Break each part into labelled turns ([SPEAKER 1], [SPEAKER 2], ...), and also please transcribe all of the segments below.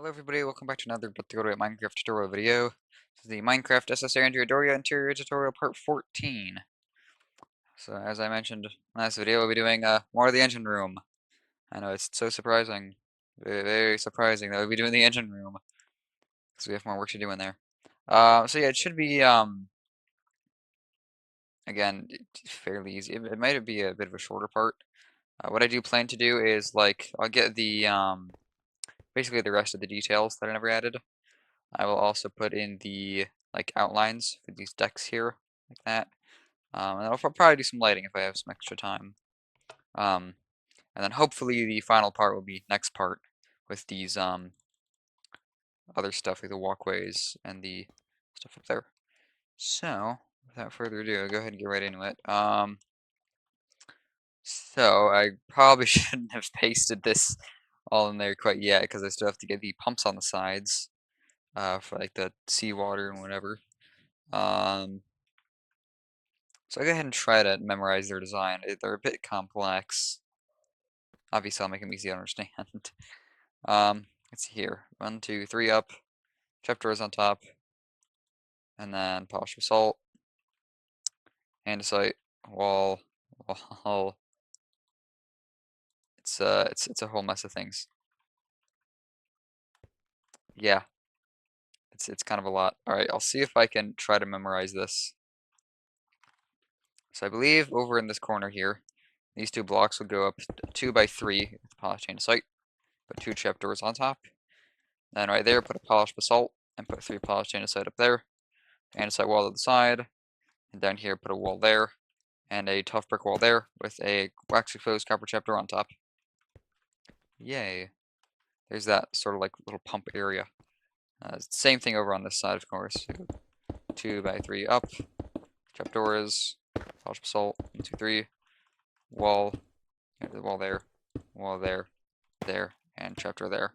[SPEAKER 1] Hello everybody, welcome back to another Art Deco Italian Minecraft tutorial video. This is the Minecraft SS Andrea Doria interior tutorial part 14. So as I mentioned last video, we'll be doing more of the engine room. I know it's so surprising, very, very surprising that we'll be doing the engine room because we have more work to do in there. So yeah, it should be again fairly easy. It might be a bit of a shorter part. What I do plan to do is I'll get the basically the rest of the details that I never added. I will also put in the outlines for these decks here, like that. And I'll probably do some lighting if I have some extra time. And then hopefully the final part will be next part with these other stuff like the walkways and the stuff up there. So without further ado, I'll go ahead and get right into it. So I probably shouldn't have pasted this all in there quite yet because I still have to get the pumps on the sides for like the seawater and whatever. So I'll go ahead and try to memorize their design. They're a bit complex. Obviously, I'll make them easy to understand. Let's see here. 1, 2, 3 up. Trapdoors on top. And then polished basalt. Andesite. Wall. Wall. It's a whole mess of things. Yeah. It's kind of a lot. Alright, I'll see if I can try to memorize this. So I believe over in this corner here, these two blocks will go up 2 by 3 with polished andesite. Put 2 trapdoors on top. Then right there, put a polished basalt and put 3 polished andesite up there. Andesite wall to the side. And down here, put a wall there. And a tough brick wall there with a wax exposed copper trapdoor on top. Yay. There's that sort of like little pump area. Same thing over on this side, of course. 2 by 3 up. Trapdoors. Polished basalt. 1, 2, 3. Wall. There's a wall there. Wall there. There. And trapdoor there.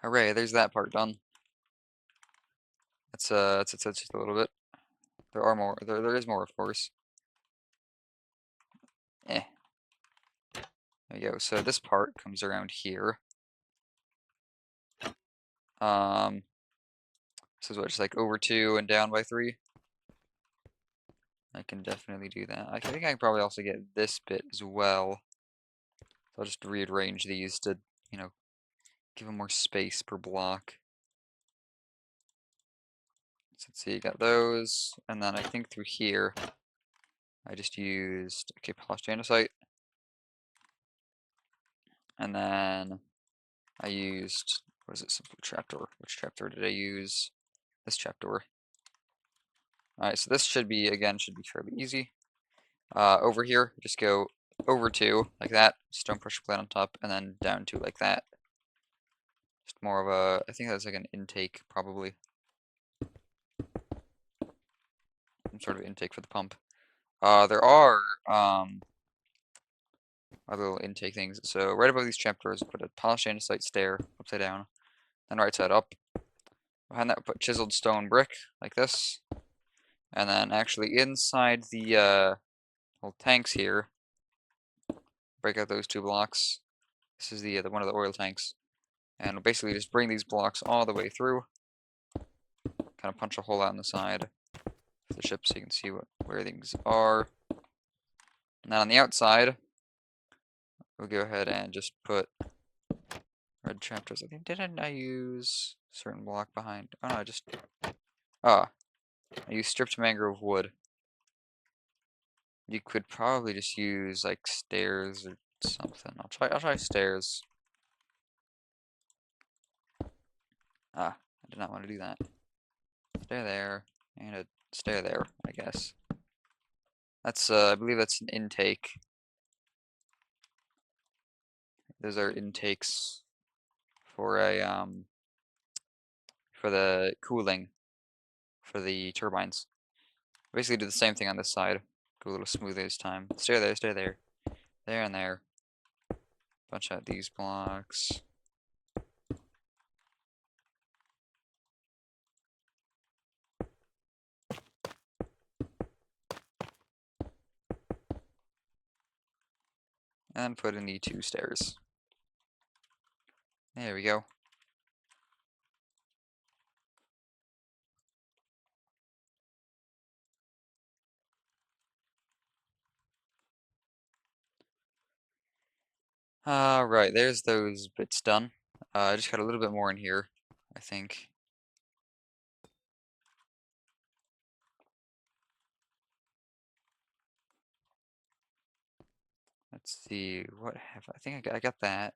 [SPEAKER 1] Hooray, there's that part done. It's just a little bit. There are more. There is more, of course. Eh. There you go. So this part comes around here. This is what, just like over 2 and down by 3. I can definitely do that. I think I can probably also get this bit as well. So I'll just rearrange these to, give them more space per block. So let's see, you got those, and then I think through here, I just used, okay, polished andesite. And then I used, what is it, simple trapdoor. Which trapdoor did I use? This trapdoor. Alright, so this should be fairly easy. Over here, just go over 2, like that, stone pressure plate on top, and then down 2 like that. Just more of a, I think that's like an intake, probably. Some sort of intake for the pump. There are other little intake things. So right above these trapdoors, put a polished andesite stair, upside down, then right side up. Behind that, put chiseled stone brick, like this. And then actually inside the little tanks here, break out those 2 blocks. This is the one of the oil tanks. And we'll basically just bring these blocks all the way through. Kind of punch a hole out on the side of the ship so you can see where things are. And then on the outside, we'll go ahead and just put red trapdoors. I think, didn't I use a certain block behind? Oh no, I used stripped mangrove wood. You could probably just use like stairs or something. I'll try stairs. I did not want to do that. Stay there, and a stair there, I guess. That's I believe that's an intake. Those are intakes for for the cooling for the turbines. Basically do the same thing on this side. Go a little smoother this time. Stay there, stay there. There and there. Bunch out these blocks. And put in the 2 stairs. There we go. Right, there's those bits done. I just got a little bit more in here, I think. Let's see, what have I think I got that.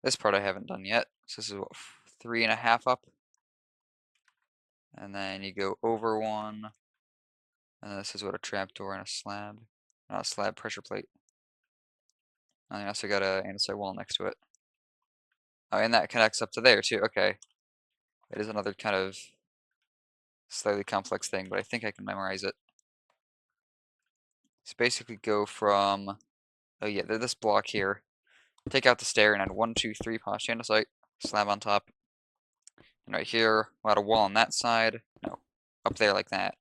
[SPEAKER 1] This part I haven't done yet. So this is what, 3.5 up, and then you go over one, and then this is what a trapdoor and a slab, not a slab, pressure plate. And I also got a andesite wall next to it. Oh, and that connects up to there too. Okay, it is another kind of slightly complex thing, but I think I can memorize it. So basically go from, oh yeah, this block here. Take out the stair and add 1, 2, 3 polished andesite, slab on top. And right here, we'll add a wall on that side. No, up there like that.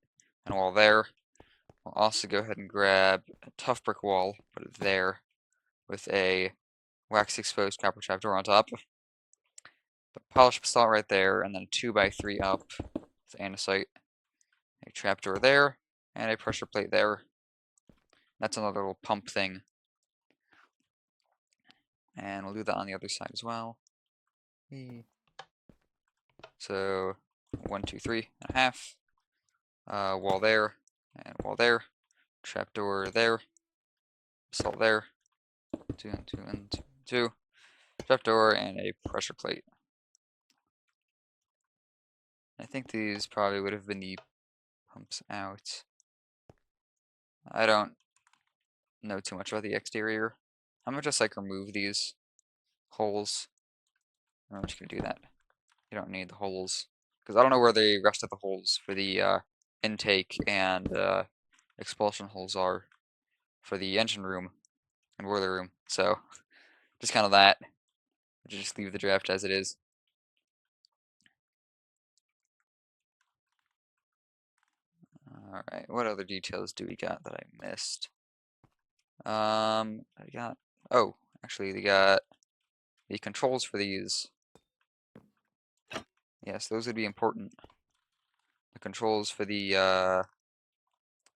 [SPEAKER 1] And a wall there. We'll also go ahead and grab a tough brick wall, put it there, with a wax exposed copper trapdoor on top. The polished basalt right there, and then a 2x3 up with andesite. A trapdoor there, and a pressure plate there. That's another little pump thing. And we'll do that on the other side as well. So 1, 2, 3.5. Wall there, and wall there. Trapdoor there. Basalt there. 2 and 2 and 2 and 2. Trapdoor and a pressure plate. I think these probably would have been the pumps out. I don't know too much about the exterior. I'm gonna just like remove these holes. I'm just gonna do that. You don't need the holes because I don't know where the rest of the holes for the intake and expulsion holes are for the engine room and boiler room. So just kind of that. Just leave the draft as it is. Alright, what other details do we got that I missed? I got, oh, actually they got the controls for these. Yes, those would be important. The controls for the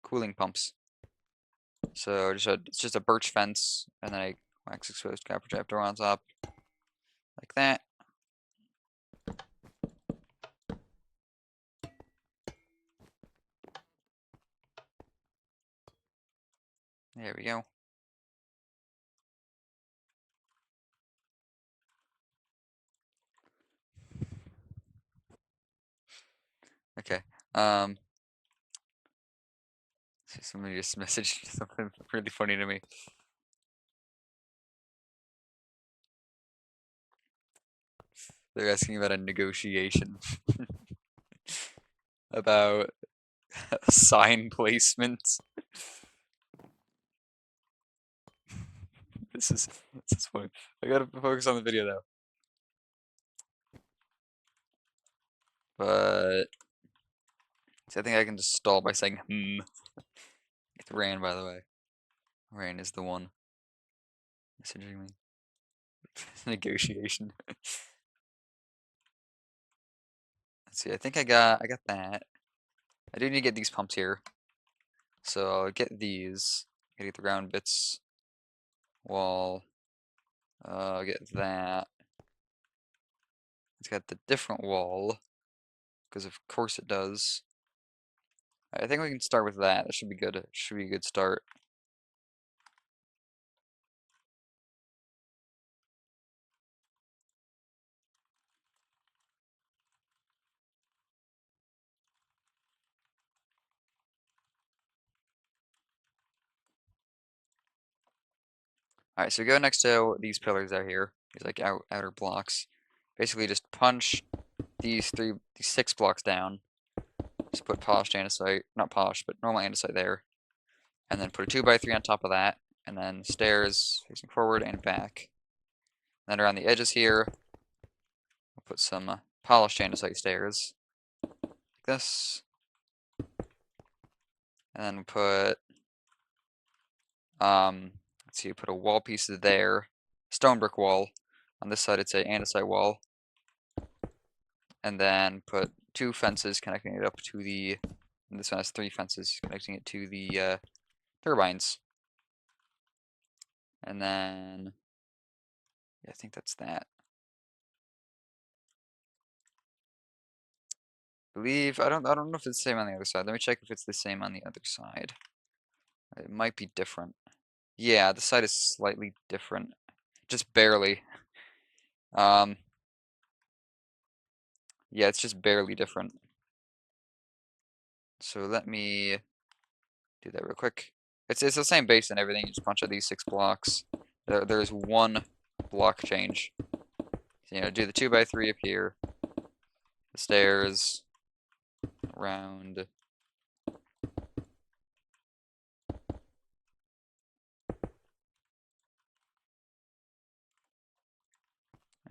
[SPEAKER 1] cooling pumps. So it's just a birch fence and then a wax exposed copper trapdoor on top, like that. There we go. Okay. Somebody just messaged something really funny to me. They're asking about a negotiation about sign placement. This is funny. I gotta focus on the video though. But so I think I can just stall by saying hmm. It's Rain, by the way. Rain is the one messaging me. Negotiation. Let's see. I think I got that. I do need to get these pumps here, so I'll get these. Get the round bits. Wall. I'll get that. It's got the different wall, because of course it does. I think we can start with that. That should be good. It should be a good start. Alright, so go next to these pillars out here. These like outer blocks. Basically just punch these 6 blocks down. Just put polished andesite, not polished, but normal andesite there. And then put a 2x3 on top of that. And then stairs facing forward and back. And then around the edges here, we'll put some polished andesite stairs. Like this. And then put, let's see, put a wall piece there. Stone brick wall. On this side, it's a andesite wall. And then put 2 fences connecting it up to the, and this one has 3 fences connecting it to the turbines. And then, yeah, I think that's that. I don't know if it's the same on the other side. Let me check if it's the same on the other side. It might be different. Yeah, the side is slightly different. Just barely. Um, yeah, it's just barely different. So let me do that real quick. It's the same base and everything. You just punch out these 6 blocks. There's 1 block change. So, do the 2x3 up here. The stairs around.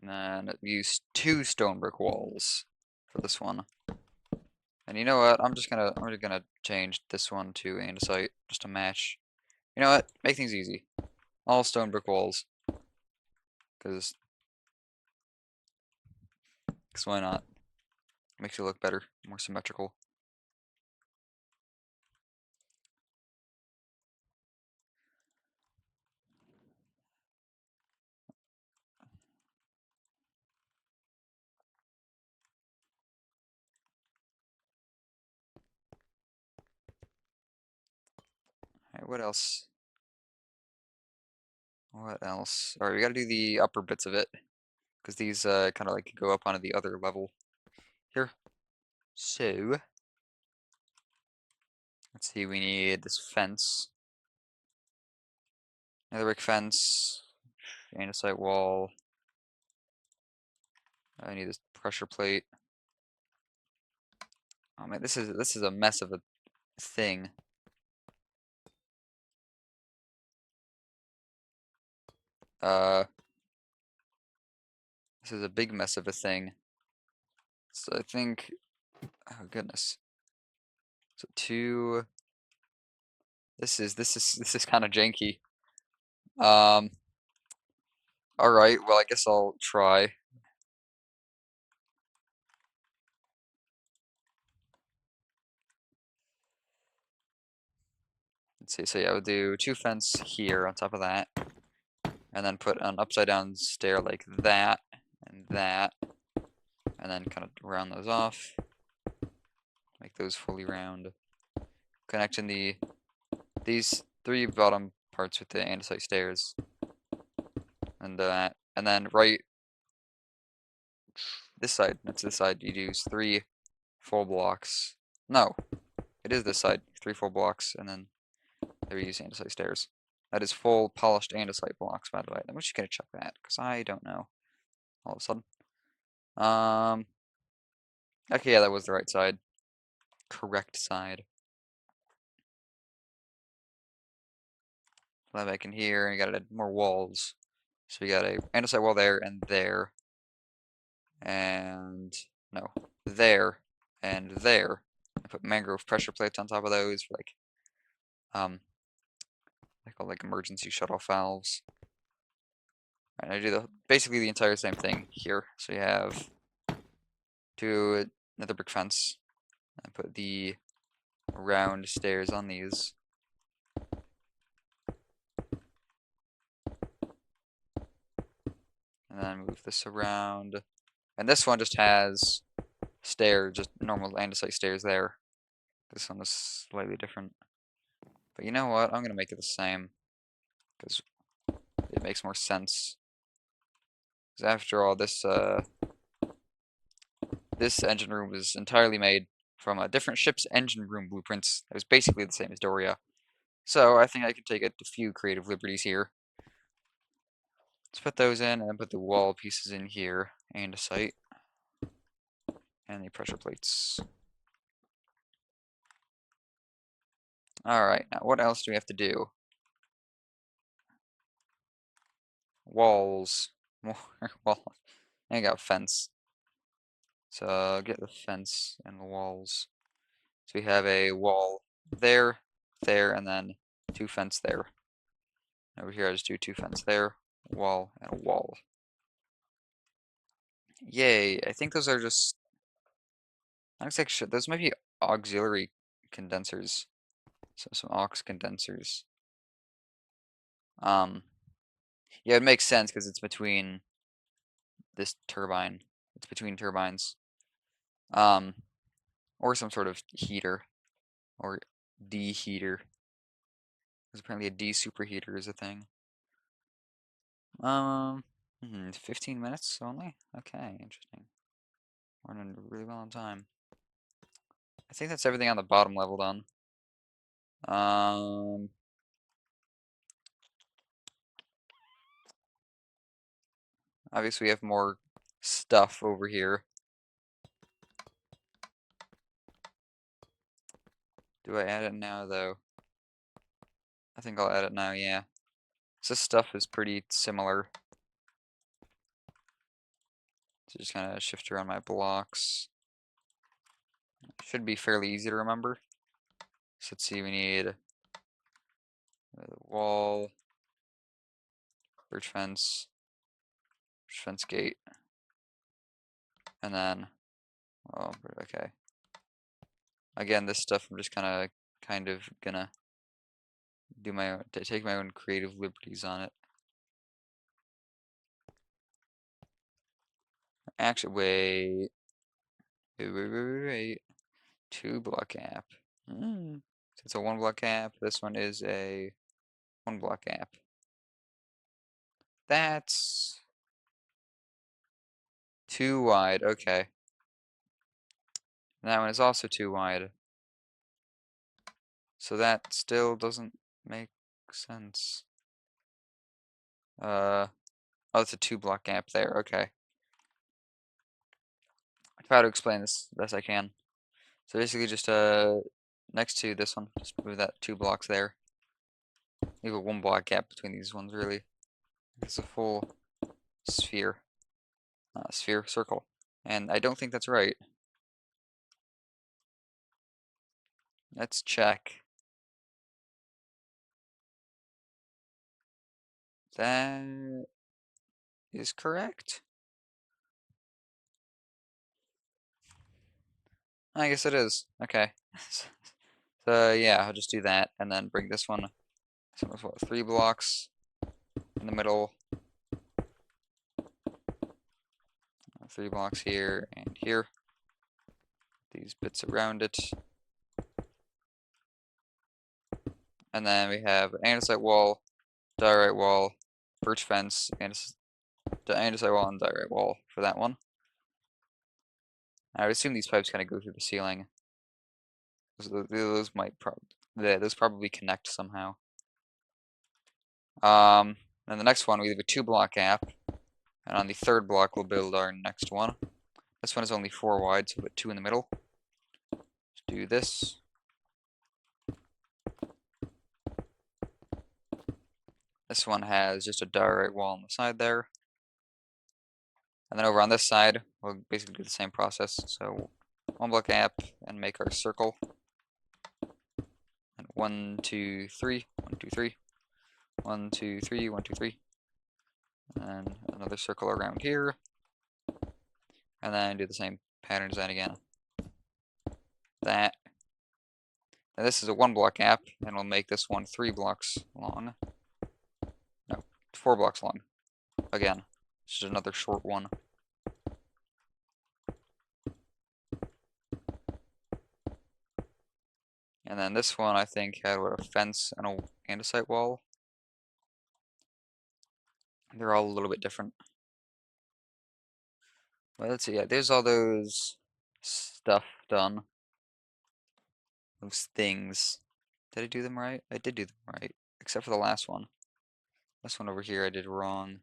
[SPEAKER 1] And then use 2 stone brick walls for this one. And you know what? I'm just gonna change this one to andesite just to match. You know what? Make things easy. All stone brick walls. Cause why not? Makes it look better, more symmetrical. Alright, what else? What else? Alright, we gotta do the upper bits of it. Because these kind of like go up onto the other level here. So, let's see, we need this fence. Another brick fence. Andesite wall. I need this pressure plate. Oh man, this is a mess of a thing. Uh, this is a big mess of a thing. So I think, oh goodness. So two. This is kind of janky. Um. All right. Well, I guess I'll try. Let's see. So yeah, I would do 2 fence here on top of that, and then put an upside down stair like that and that, and then kind of round those off. Make those fully round. Connecting these 3 bottom parts with the andesite stairs, and then right this side. That's this side. You use 3 full blocks. No, it is this side. 3 full blocks, and then there you use andesite stairs. That is full polished andesite blocks, by the way. I'm just gonna check that because I don't know. All of a sudden. Okay, yeah, that was the right side. Correct side. That back in here, and you gotta add more walls. So we got a andesite wall there and there. And no, there and there. I put mangrove pressure plates on top of those for they call like emergency shut-off valves. And I do basically the entire same thing here. So you have another brick fence. I put the round stairs on these. And then move this around. And this one just has just normal andesite stairs there. This one is slightly different. But you know what? I'm gonna make it the same. Because it makes more sense. Because after all, this engine room was entirely made from a different ship's engine room blueprints. It was basically the same as Doria. So I think I can take a few creative liberties here. Let's put those in and then put the wall pieces in here. Andesite. And the pressure plates. Alright, now what else do we have to do? Walls. More walls. I got fence. So get the fence and the walls. So we have a wall there, there, and then 2 fence there. Over here I just do 2 fence there, wall, and a wall. Yay, I think those are just, not exactly sure, those might be auxiliary condensers. So some aux condensers. Um, yeah, it makes sense because it's between this turbine. It's between turbines. Um, or some sort of heater or deheater. Because apparently a de-superheater is a thing. 15 minutes only? Okay, interesting. We're running really well on time. I think that's everything on the bottom level done. Obviously we have more stuff over here. Do I add it now, though? I think I'll add it now, yeah. So this stuff is pretty similar. So just kind of shift around my blocks. Should be fairly easy to remember. So let's see, we need a wall, birch fence gate, and then, oh, okay. Again, this stuff I'm just kind of gonna do my own, take my own creative liberties on it. Actually, wait. 2 block gap. So it's a 1 block gap. This one is a 1 block gap. That's too wide. Okay. And that one is also too wide. So that still doesn't make sense. Oh, it's a 2 block gap there. Okay. I'll try to explain this best I can. So basically just next to this one, just move that 2 blocks there. Leave a 1 block gap between these ones really. It's a full sphere. Circle. And I don't think that's right. Let's check. That is correct. I guess it is. Okay. So yeah, I'll just do that and then bring this one. So it's what, 3 blocks in the middle. 3 blocks here and here. These bits around it. And then we have andesite wall, diorite wall, birch fence, andesite wall, and diorite wall for that one. I would assume these pipes kind of go through the ceiling. Those probably connect somehow. And the next one we leave a 2 block gap, and on the 3rd block we'll build our next one. This one is only 4 wide, so put 2 in the middle. Let's do this. This one has just a diorite wall on the side there. And then over on this side, we'll basically do the same process. So 1 block gap and make our circle. And 1, 2, 3, 1, 2, 3, 1, 2, 3, 1, 2, 3. And another circle around here. And then do the same pattern design again. That. And this is a 1 block gap, and we'll make this one 3 blocks long. No, 4 blocks long. Again, it's just another short one. And then this one, I think, had what, a fence and a andesite wall. They're all a little bit different. Well, let's see. Yeah, there's all those stuff done. Those things. Did I do them right? I did do them right, except for the last one. This one over here I did wrong.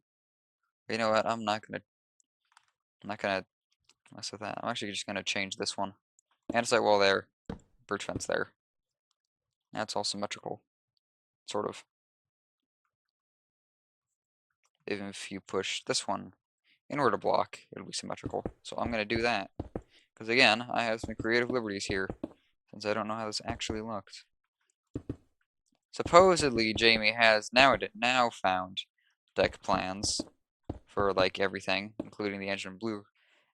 [SPEAKER 1] But you know what? I'm not gonna mess with that. I'm actually just gonna change this one. Andesite wall there, birch fence there. That's all symmetrical, sort of. Even if you push this one inward a block, it'll be symmetrical. So I'm going to do that. Because again, I have some creative liberties here, since I don't know how this actually looked. Supposedly, Jamie has now found deck plans for like everything, including the engine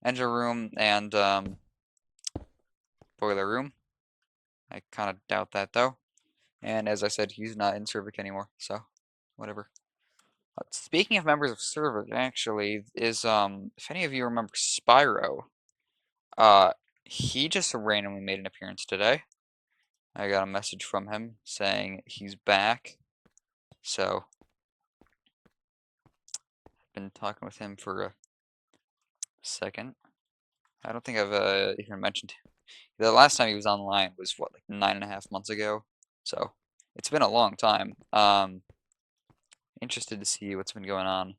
[SPEAKER 1] engine room and boiler room. I kind of doubt that though. And as I said, he's not in Cervix anymore, so whatever. Speaking of members of Cervix, actually, is if any of you remember Spyro, uh, he just randomly made an appearance today. I got a message from him saying he's back. So, been talking with him for a second. I don't think I've even mentioned the last time he was online was what, like 9.5 months ago. So it's been a long time. Interested to see what's been going on.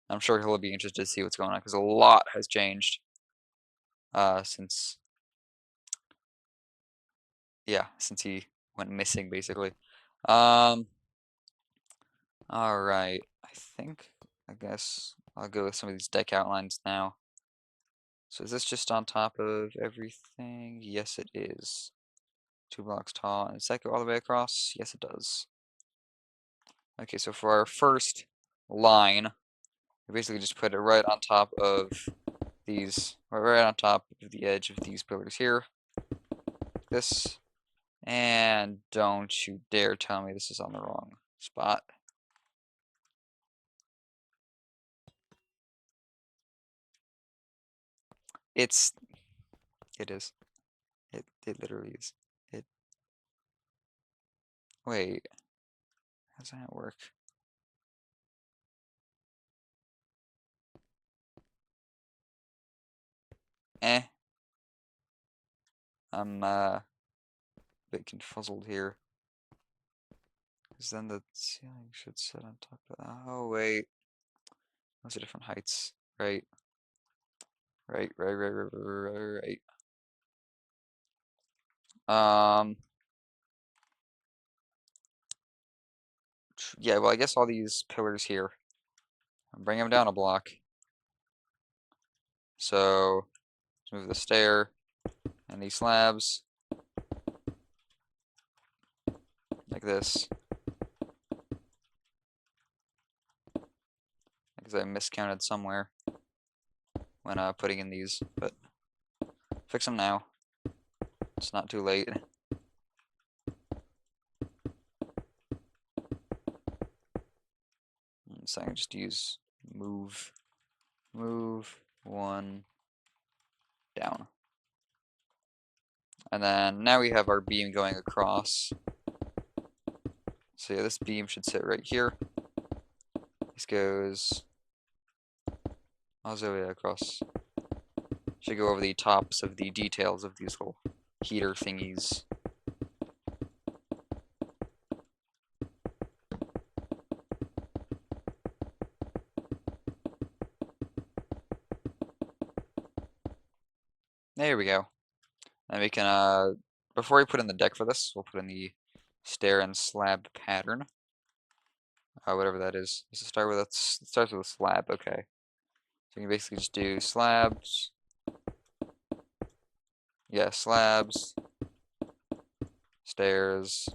[SPEAKER 1] I'm sure he'll be interested to see what's going on because a lot has changed since since he went missing basically. Um, all right, I guess I'll go with some of these deck outlines now. So is this just on top of everything? Yes, it is. 2 blocks tall. And does that go all the way across? Yes, it does. Okay, so for our first line, we basically just put it right on top of these, right on top of the edge of these pillars here. This, and don't you dare tell me this is on the wrong spot. It is. It literally is. It, wait, how does that work? Eh, I'm a bit confuzzled here. Because then the ceiling should sit on top of that. Oh, wait. Those are different heights. Right. Right. Um, yeah, well, I guess all these pillars here, bring them down a block. So, let's move the stair and these slabs like this. Because I miscounted somewhere when putting in these, but fix them now. It's not too late. So I can just use move one down. And then now we have our beam going across. So yeah, this beam should sit right here. This goes all the way across. Should go over the tops of the details of these little heater thingies. There we go. And we can, before we put in the deck for this, we'll put in the stair and slab pattern. Whatever that is. Does it start with, it starts with a slab, okay. So you can basically just do slabs. Yeah, slabs, stairs,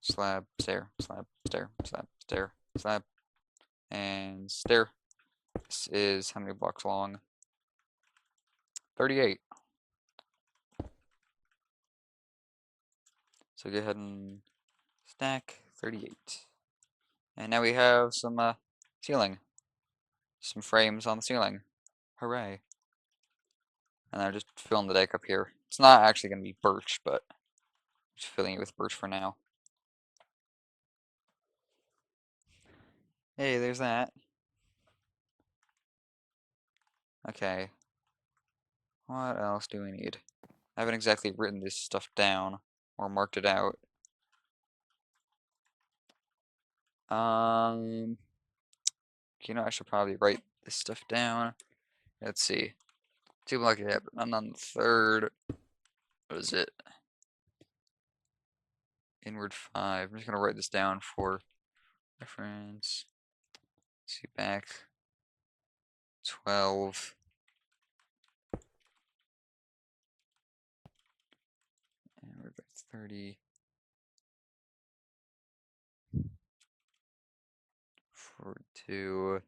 [SPEAKER 1] slab, stair, slab, stair, slab, stair, slab, and stair. This is how many blocks long? 38. So go ahead and stack 38. And now we have some ceiling. Some frames on the ceiling. Hooray. And I'm just filling the deck up here. It's not actually going to be birch, but just filling it with birch for now. Hey, there's that. Okay. What else do we need? I haven't exactly written this stuff down or marked it out. You know, I should probably write this stuff down. Let's see. 2 block ahead, and on the third, what is it? Inward 5. I'm just gonna write this down for reference. Let's see, back 12. And we're back 30. 42.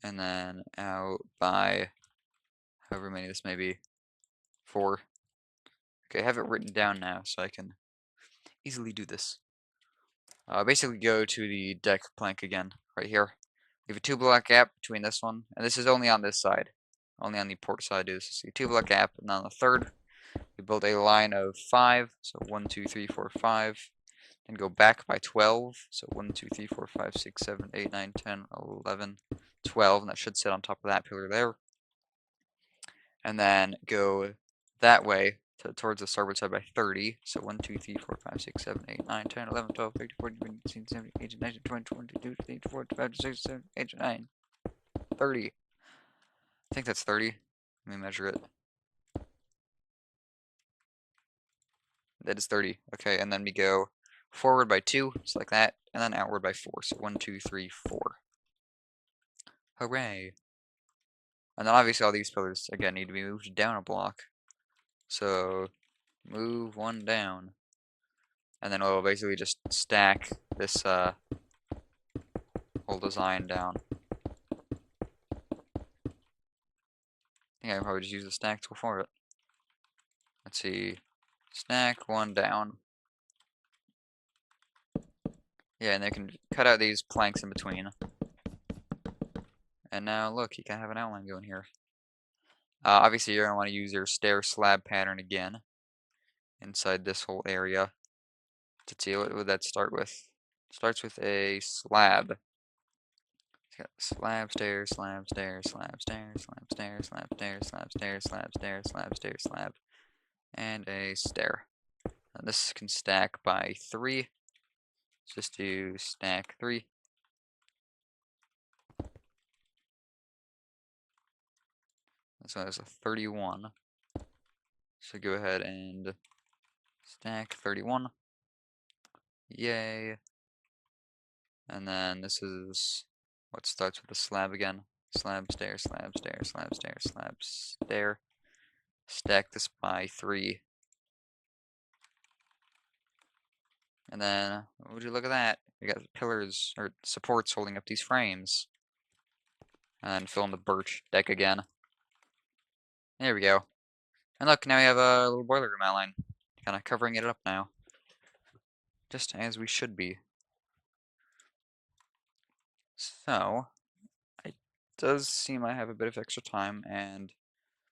[SPEAKER 1] and then out by however many this may be, 4. Okay, I have it written down now so I can easily do this. Basically go to the deck plank again, right here. You have a 2 block gap between this one, and this is only on this side. Only on the port side is so 2 block gap, and on the third, we build a line of 5, so 1, 2, 3, 4, 5. Then go back by 12, so 1, 2, 3, 4, 5, 6, 7, 8, 9, 10, 11, 12, and that should sit on top of that pillar there. And then go that way towards the starboard side by 30. So 1, 2, 3, 4, 5, 6, 7, 8, 9, 10, 11, 12, 13, 14, 15, 16, 17, 18, 19, 20, 22, 23, 24, 25, 26, 27, 28, 29, 30. I think that's 30. Let me measure it. That is 30. Okay, and then we go forward by 2, just like that, and then outward by 4. So 1, 2, 3, 4. Hooray! And then obviously all these pillars, again, need to be moved down a block. So move 1 down. And then we'll basically just stack this whole design down. I think I probably just use the stack tool for it. Let's see. Stack 1 down. Yeah, and they can cut out these planks in between. And now look, you can have an outline going here. Obviously, you're going to want to use your stair slab pattern again inside this whole area. Let's see, what would that start with? Starts with a slab. It's got slab, stairs, slab, stairs, slab, stairs, slab, stairs, slab, stairs, slab, stairs, slab, stairs, slab, stairs, slab, and a stair. And this can stack by 3. Let's just do stack 3. This one is a 31. So go ahead and stack 31. Yay. And then this is what starts with a slab again. Slab, stair, slab, stair, slab, stair, slab, stair. Stack this by 3. And then, would you look at that? We got pillars, or supports holding up these frames. And then fill in the birch deck again. There we go. And look, now we have a little boiler room outline. Kind of covering it up now. Just as we should be. So, it does seem I have a bit of extra time, and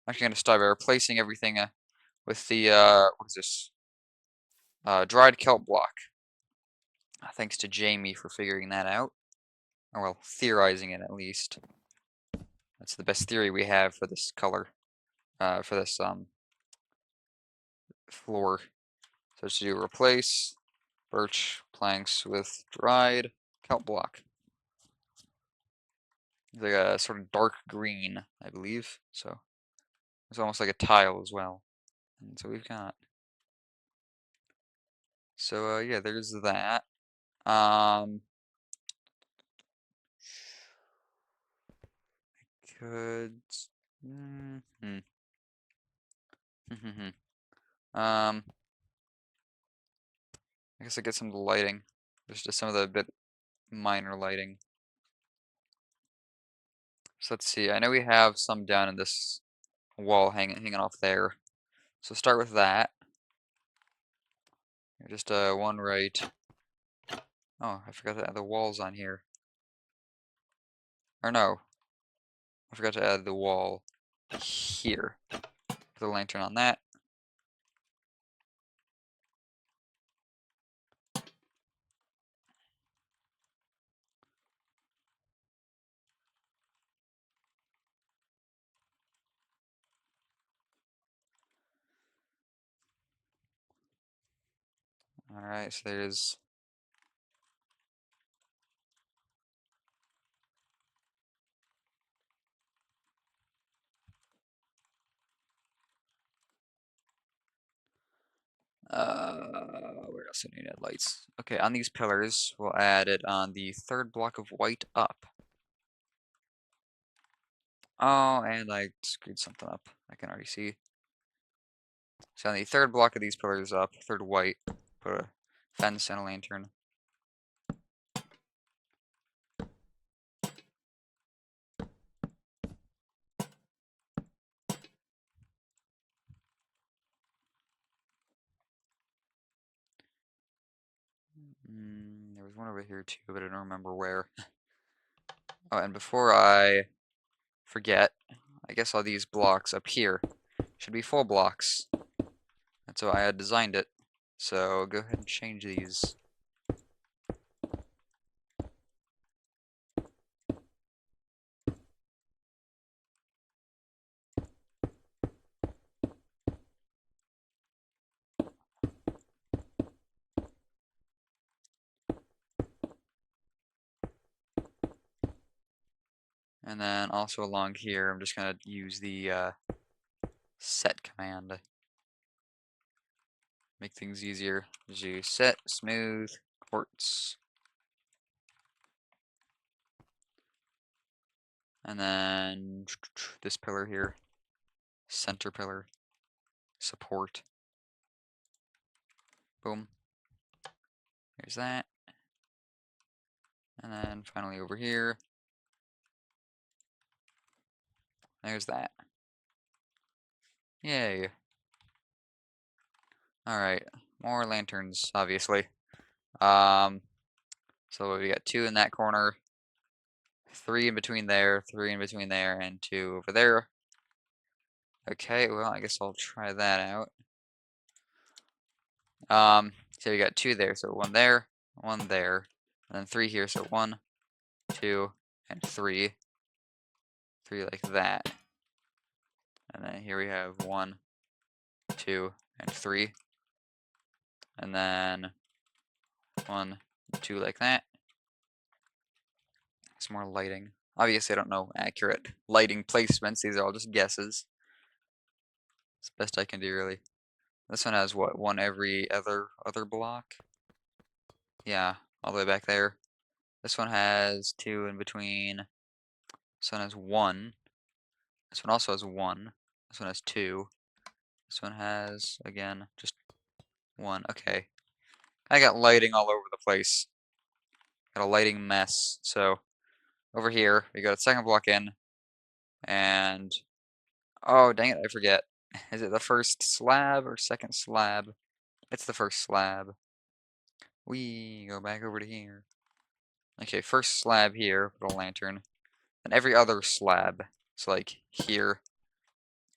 [SPEAKER 1] I'm actually going to start by replacing everything with the, what is this? Dried kelp block. Thanks to Jamie for figuring that out. Or, well, theorizing it at least. That's the best theory we have for this color. For this, floor. So let's do replace birch planks with dried kelp block. It's like a sort of dark green, I believe. So it's almost like a tile as well. And so we've got. So yeah, there's that. Could. I guess I get some of the lighting. There's just some of the bit minor lighting. So let's see. I know we have some down in this wall hanging off there. So start with that. Just one right. Oh, I forgot to add the walls on here. Or no, I forgot to add the wall here. Put the lantern on that. Alright, so there's. Where else do I need to add lights? Okay, on these pillars, we'll add it on the third block of white up. Oh, and I screwed something up. I can already see. So on the third block of these pillars up, third white, put a fence and a lantern. There was one over here too, but I don't remember where. Oh, and before I forget, I guess all these blocks up here should be full blocks. That's how I had designed it. So go ahead and change these. And then also along here, I'm just going to use the set command. Make things easier. Just use set, smooth, quartz. And then this pillar here, center pillar, support. Boom. Here's that. And then finally over here, there's that. Yay. Alright, more lanterns, obviously. So we got 2 in that corner, 3 in between there, 3 in between there, and 2 over there. Okay, well, I guess I'll try that out. So we got 2 there, so 1 there, and then 3 here, so 1, 2, and 3. 3 like that. And then here we have 1, 2, and 3. And then 1, 2 like that. Some more lighting. Obviously, I don't know accurate lighting placements. These are all just guesses. It's the best I can do, really. This one has what? 1 every other block? Yeah, all the way back there. This one has 2 in between. This one has 1. This one also has 1. This one has 2. This one has, again, just 1. Okay. I got lighting all over the place. Got a lighting mess. So, over here, we got a second block in. And, oh, dang it, I forget. Is it the first slab or second slab? It's the first slab. We go back over to here. Okay, first slab here, put a lantern. And every other slab. So like here,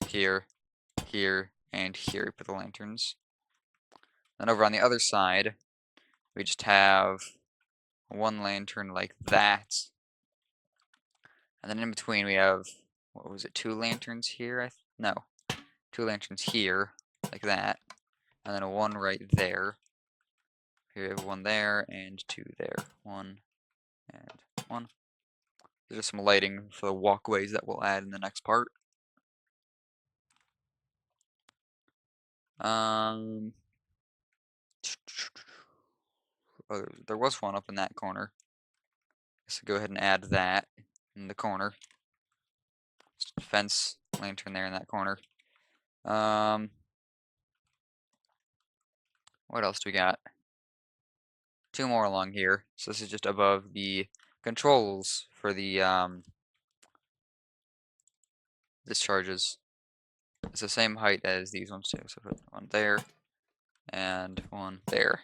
[SPEAKER 1] here, here, and here, put the lanterns. Then over on the other side, we just have 1 lantern like that. And then in between we have, what was it, 2 lanterns here? No, 2 lanterns here, like that. And then 1 right there. Here we have 1 there, and 2 there. 1, and 1. There's some lighting for the walkways that we'll add in the next part. Oh, there was one up in that corner. So go ahead and add that in the corner. Fence lantern there in that corner. What else do we got? 2 more along here. So this is just above the controls for the discharges. It's the same height as these ones too. So put 1 there and 1 there.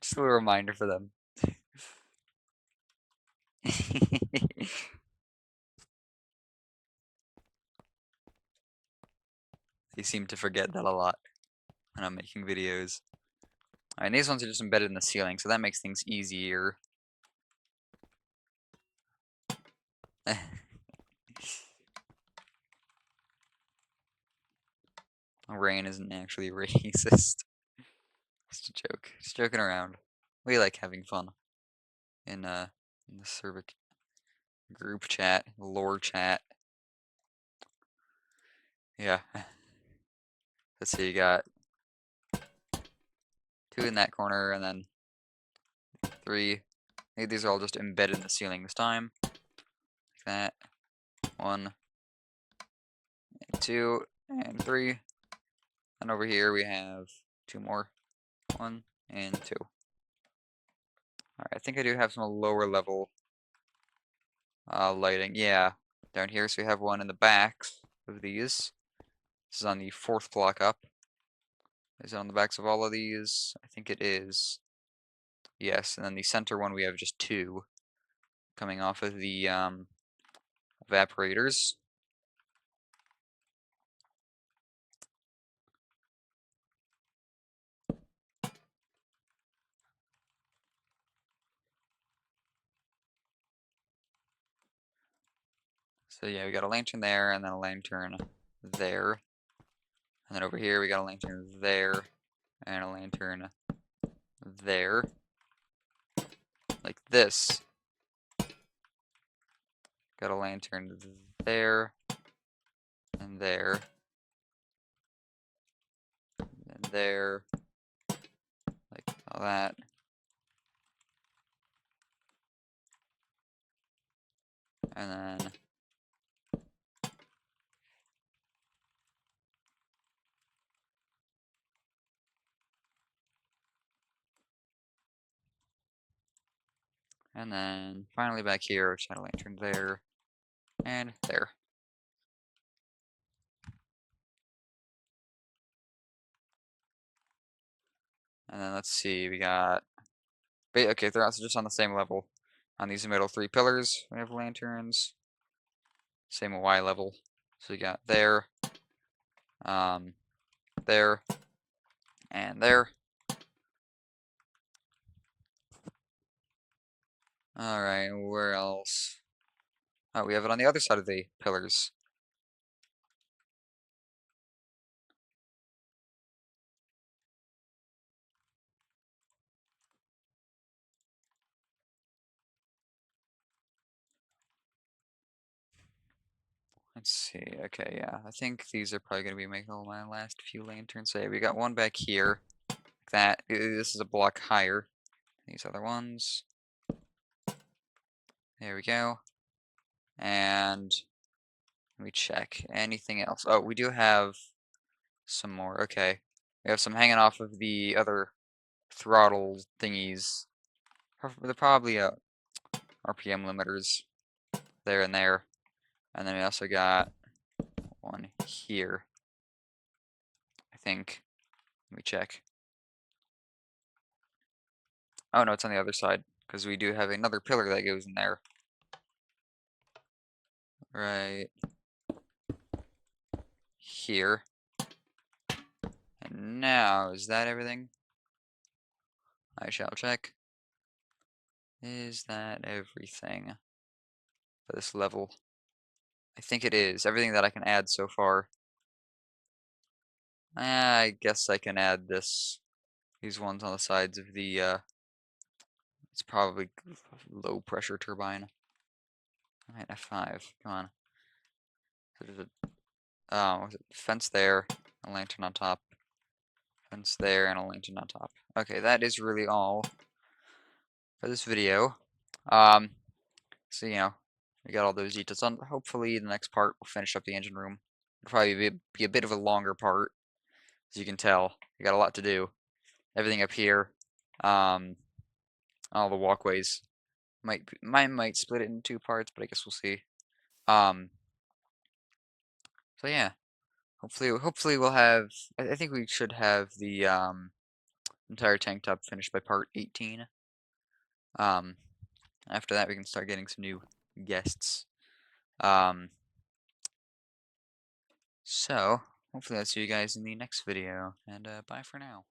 [SPEAKER 1] Just a little reminder for them. They seem to forget that a lot when I'm making videos. Alright, these ones are just embedded in the ceiling, so that makes things easier. Rain isn't actually racist. Just a joke. Just joking around. We like having fun in the server group chat, lore chat. Yeah. Let's see, you got 2 in that corner, and then 3. These are all just embedded in the ceiling this time. Like that. 1, and 2, and 3. And over here we have 2 more. 1 and 2. Alright, I think I do have some lower level lighting. Yeah, down here, so we have one in the backs of these. This is on the 4th block up. Is it on the backs of all of these? I think it is. Yes, and then the center one we have just 2 coming off of the evaporators. So yeah, we got a lantern there, and then a lantern there. And then over here we got a lantern there, and a lantern there. Like this. Got a lantern there, and there, and there, like all that. And then finally back here, which had a lantern there, and there. And then let's see, we got, okay, they're also just on the same level. On these middle 3 pillars, we have lanterns. Same Y level. So we got there, there, and there. Alright, where else? Oh, we have it on the other side of the pillars. Let's see. Okay, yeah. I think these are probably going to be making my last few lanterns. So yeah, we got one back here. Like that. This is a block higher. These other ones. There we go. And let me check. Anything else? Oh, we do have some more. Okay. We have some hanging off of the other throttle thingies. They're probably RPM limiters there and there. And then we also got one here. I think. Let me check. Oh no, it's on the other side, because we do have another pillar that goes in there. Right here. And now, is that everything? I shall check. Is that everything for this level? I think it is. Everything that I can add so far. I guess I can add these ones on the sides of the, it's probably low pressure turbine. Alright, F5, come on. So there's a fence there, a lantern on top, fence there, and a lantern on top. Okay, that is really all for this video. So we got all those details on. Hopefully the next part will finish up the engine room. It'll probably be a bit of a longer part, as you can tell. We got a lot to do. Everything up here, all the walkways. Might split it in 2 parts, but I guess we'll see. So yeah, hopefully we'll have. I think we should have the entire tank top finished by part 18. After that we can start getting some new guests. So hopefully I'll see you guys in the next video, and bye for now.